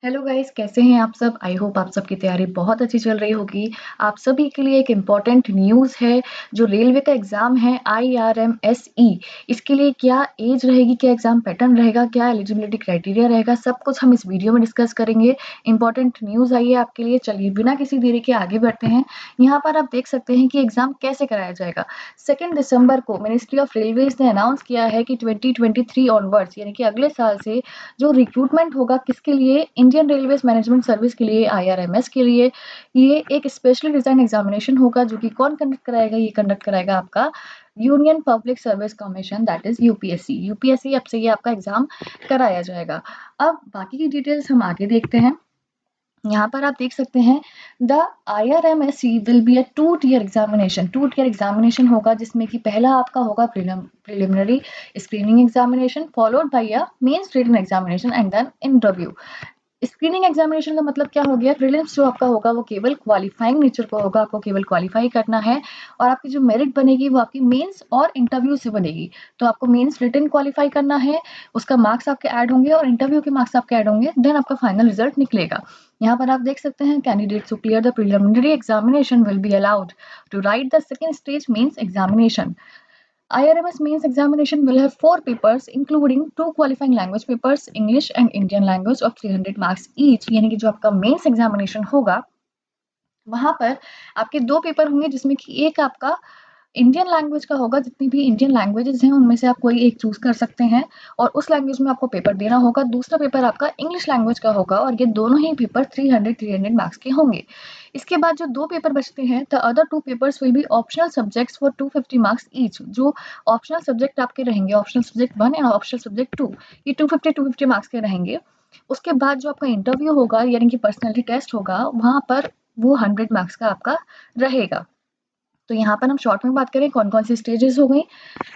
Hello guys, कैसे हैं आप सब? आई होप आप सबकी तैयारी बहुत अच्छी चल रही होगी। आप सभी के लिए एक इम्पॉर्टेंट न्यूज़ है, जो रेलवे का एग्ज़ाम है IRMSE। इसके लिए क्या एज रहेगी, क्या एग्ज़ाम पैटर्न रहेगा, क्या एलिजिबिलिटी क्राइटेरिया रहेगा, सब कुछ हम इस वीडियो में डिस्कस करेंगे। इम्पॉर्टेंट न्यूज़ आई है आपके लिए। चलिए बिना किसी देरी के आगे बढ़ते हैं। यहाँ पर आप देख सकते हैं कि एग्ज़ाम कैसे कराया जाएगा। 2 दिसंबर को मिनिस्ट्री ऑफ रेलवेज़ ने अनाउंस किया है कि 2023 ऑनवर्ड्स यानी कि अगले साल से जो रिक्रूटमेंट होगा किसके लिए, इंडियन रेलवेज मैनेजमेंट सर्विस के लिए, IRMS के लिए, ये एक स्पेशली डिजाइन एग्जामिनेशन होगा जो कि कौन कंडक्ट कराएगा, ये कंडक्ट कराएगा आपका union public service commission, that is UPSC अब से ये आपका एग्जाम कराया जाएगा। अब बाकी की डिटेल्स हम आगे देखते हैं। यहाँ पर आप देख सकते हैं the IRMSE will be a 2 tier examination. 2 tier examination होगा जिसमें कि पहला आपका होगा preliminary screening examination followed by a mains written examination and then interview. Screening examination का मतलब क्या हो गया, प्रीलिम्स जो आपका होगा वो केवल क्वालिफाइंग नेचर का होगा, आपको केवल क्वालिफाई करना है और आपकी जो मेरिट बनेगी वो आपकी मेंस और इंटरव्यू से बनेगी। तो आपको मेंस रिटन क्वालिफाई करना है, उसका मार्क्स आपके ऐड होंगे और इंटरव्यू के मार्क्स आपके ऐड होंगे, देन आपका फाइनल रिजल्ट निकलेगा। यहाँ पर आप देख सकते हैं candidates who clear the preliminary examination will be allowed to write the second stage mains examination. IRMS mains examination will have 4 papers including 2 qualifying language papers, English and Indian language of 300 marks each। यानी कि जो आपका mains examination होगा वहां पर आपके 2 paper होंगे जिसमें कि एक आपका इंडियन लैंग्वेज का होगा। जितनी भी इंडियन लैंग्वेजेस हैं उनमें से आप कोई एक चूज कर सकते हैं और उस लैंग्वेज में आपको पेपर देना होगा। दूसरा पेपर आपका इंग्लिश लैंग्वेज का होगा और ये दोनों ही पेपर 300 मार्क्स के होंगे। इसके बाद जो 2 पेपर बचते हैं, the other 2 papers will be optional subjects for 250 marks each. जो ऑप्शनल सब्जेक्ट आपके रहेंगे, optional subject 1 and optional subject 2, ये 250 मार्क्स के रहेंगे। उसके बाद जो आपका इंटरव्यू होगा यानी कि पर्सनैलिटी टेस्ट होगा, वहां पर वो 100 मार्क्स का आपका रहेगा। तो यहाँ पर हम शॉर्ट में बात करें कौन कौन सी स्टेजेस हो गई।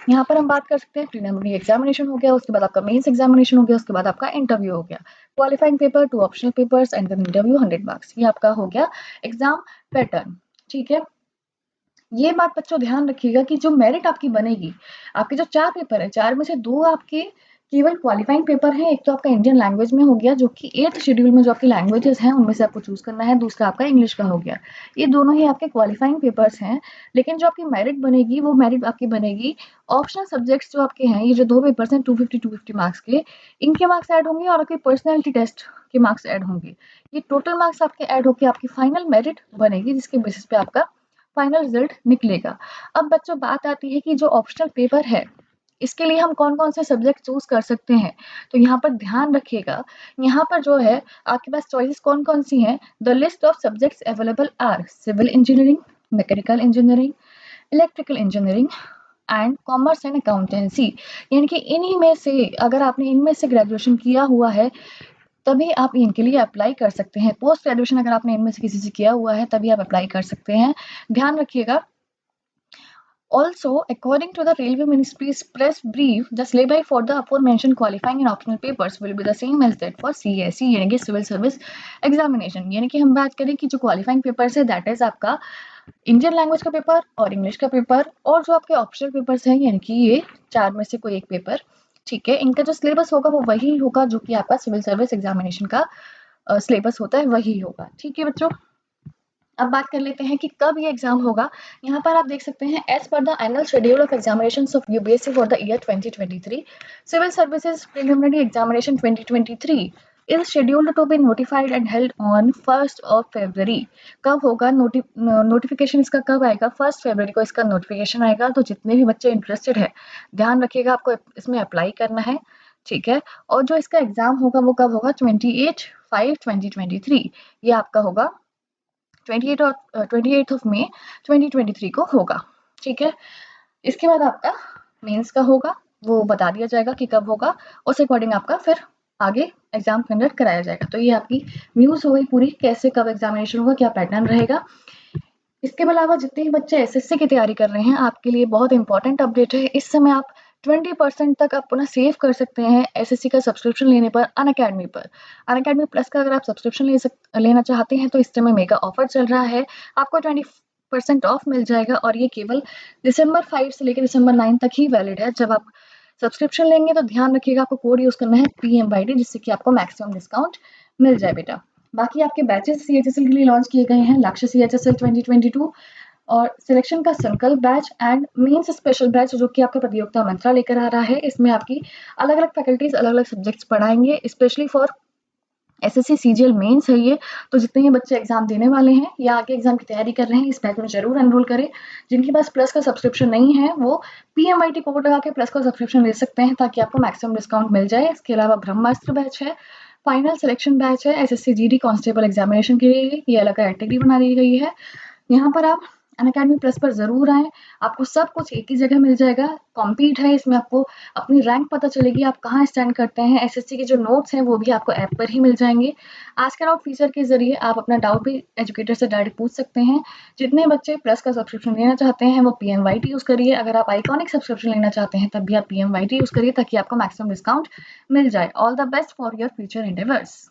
यहाँ पर हम बात कर सकते हैं प्रीलिमिनरी एग्जामिनेशन हो गया, उसके बाद आपका मेंस एग्जामिनेशन हो गया, उसके बाद आपका इंटरव्यू हो गया, qualifying paper, 2 optional papers and then interview 100 marks. ये आपका हो गया एग्जाम पैटर्न। ठीक है, ये बात बच्चों ध्यान रखिएगा कि जो मेरिट आपकी बनेगी, आपके जो 4 पेपर है, 4 में से 2 आपके केवल क्वालिफाइंग पेपर हैं। एक तो आपका इंडियन लैंग्वेज में हो गया जो कि 8th शेड्यूल में जो आपकी लैंग्वेजेस हैं उनमें से आपको चूज करना है, दूसरा आपका इंग्लिश का हो गया। ये दोनों ही आपके क्वालिफाइंग पेपर्स हैं। लेकिन जो आपकी मेरिट बनेगी वो मेरिट आपकी बनेगी ऑप्शनल सब्जेक्ट्स जो आपके हैं, ये जो 2 पेपर्स हैं 250 मार्क्स के, इनके मार्क्स ऐड होंगे और आपके पर्सनैलिटी टेस्ट के मार्क्स ऐड होंगे। ये टोटल मार्क्स आपके ऐड होकर आपकी फाइनल मेरिट बनेगी जिसके बेसिस पे आपका फाइनल रिजल्ट निकलेगा। अब बच्चों बात आती है कि जो ऑप्शनल पेपर है इसके लिए हम कौन कौन से सब्जेक्ट चूज कर सकते हैं। तो यहाँ पर ध्यान रखिएगा, यहाँ पर जो है आपके पास चॉइसेस कौन कौन सी हैं। The list of subjects available are civil engineering, mechanical engineering, electrical engineering and commerce and accountancy. यानी कि इन्हीं में से अगर आपने इनमें से ग्रेजुएशन किया हुआ है तभी आप इनके लिए अप्लाई कर सकते हैं। पोस्ट ग्रेजुएशन अगर आपने इनमें से किसी से किया हुआ है तभी आप अप्लाई कर सकते हैं, ध्यान रखिएगा। Also, according to the Railway Ministry's press brief, the syllabi for the aforementioned qualifying and optional papers will be the same as that for CSE यानी कि सिविल सर्विस एग्जामिनेशन। यानी कि हम बात करें कि जो क्वालिफाइंग पेपर्स है दैट इज आपका इंडियन लैंग्वेज का पेपर और इंग्लिश का पेपर, और जो आपके ऑप्शनल पेपर्स हैं यानी कि ये 4 में से कोई एक पेपर। ठीक है, इनका जो सिलेबस होगा वो वही होगा जो कि आपका सिविल सर्विस एग्जामिनेशन का सिलेबस होता है, वही होगा। ठीक है बच्चों, अब बात कर लेते हैं कि कब ये एग्जाम होगा। यहाँ पर आप देख सकते हैं as per the annual schedule of examinations of UPSC for the year 2023, civil services preliminary examination 2023 is scheduled to be notified and held on 1st of February। कब होगा नोटिफिकेशन इसका कब आएगा? 1st फरवरी को इसका नोटिफिकेशन आएगा। तो जितने भी बच्चे इंटरेस्टेड है ध्यान रखिएगा, आपको इसमें अप्लाई करना है। ठीक है, और जो इसका एग्जाम होगा वो कब होगा? 28/5/2023 ये आपका होगा 28 ऑफ मई 2023 को होगा। ठीक है, इसके बाद आपका मेंस का होगा, वो बता दिया जाएगा कि कब होगा, उस अकॉर्डिंग आपका फिर आगे एग्जाम कंडक्ट कराया जाएगा। तो ये आपकी न्यूज़ हो गई पूरी, कैसे कब एग्जामिनेशन होगा, क्या पैटर्न रहेगा। इसके अलावा जितने भी बच्चे एसएससी की तैयारी कर रहे हैं आपके लिए बहुत इंपॉर्टेंट अपडेट है। इस समय आप 20% तक अपना सेव कर सकते हैं एसएससी का सब्सक्रिप्शन लेने पर अनअकैडमी पर। अनअकैडमी प्लस का अगर आप सब्सक्रिप्शन लेना चाहते हैं तो इस समय मेगा ऑफर चल रहा है, आपको 20% ऑफ मिल जाएगा और ये केवल दिसंबर 5 से लेकर दिसंबर 9 तक ही वैलिड है। जब आप सब्सक्रिप्शन लेंगे तो ध्यान रखिएगा आपको कोड यूज़ करना है PMYT, जिससे कि आपको मैक्सिमम डिस्काउंट मिल जाए बेटा। बाकी आपके बैचेस CHSL के लिए लॉन्च किए गए हैं, लक्ष्य CHSL 2022 और सिलेक्शन का Sankalp batch and mains special batch, जो कि आपका प्रतियोगिता मंत्रा लेकर आ रहा है। इसमें आपकी अलग-अलग फैकल्टीज अलग-अलग सब्जेक्ट्स पढ़ाएँगे, specially for SSC CGL mains है ये। तो जितने भी बच्चे एग्जाम देने वाले हैं या आगे एग्जाम की तैयारी कर रहे हैं, इस बैच में जरूर एनरोल करें। जिनके पास प्लस का सब्सक्रिप्शन नहीं है वो PMIT कोड लगा के प्लस का सब्सक्रिप्शन ले सकते हैं, ताकि आपको मैक्सिमम डिस्काउंट मिल जाए। इसके अलावा ब्रह्मास्त्र बैच है, फाइनल सिलेक्शन बैच है SSC GD कांस्टेबल एग्जामिनेशन के लिए, ये अलग कैटेगरी बना दी गई है। यहाँ पर आप अनअकैडमी प्लस पर ज़रूर आएँ, आपको सब कुछ एक ही जगह मिल जाएगा। कॉम्पीट है, इसमें आपको अपनी रैंक पता चलेगी, आप कहाँ स्टैंड करते हैं। SSC के जो नोट्स हैं वो भी आपको ऐप पर ही मिल जाएँगे। आस्क अराउंड फीचर के ज़रिए आप अपना डाउट भी एजुकेटर से डायरेक्ट पूछ सकते हैं। जितने बच्चे प्लस का सब्सक्रिप्शन लेना चाहते हैं वो PMYT यूज़ करिए। अगर आप आइकॉनिक सब्सक्रिप्शन लेना चाहते हैं तब भी आप PMYT यूज़ करिए, ताकि आपको मैक्सिमम डिस्काउंट मिल जाए। All the best for your future endeavours.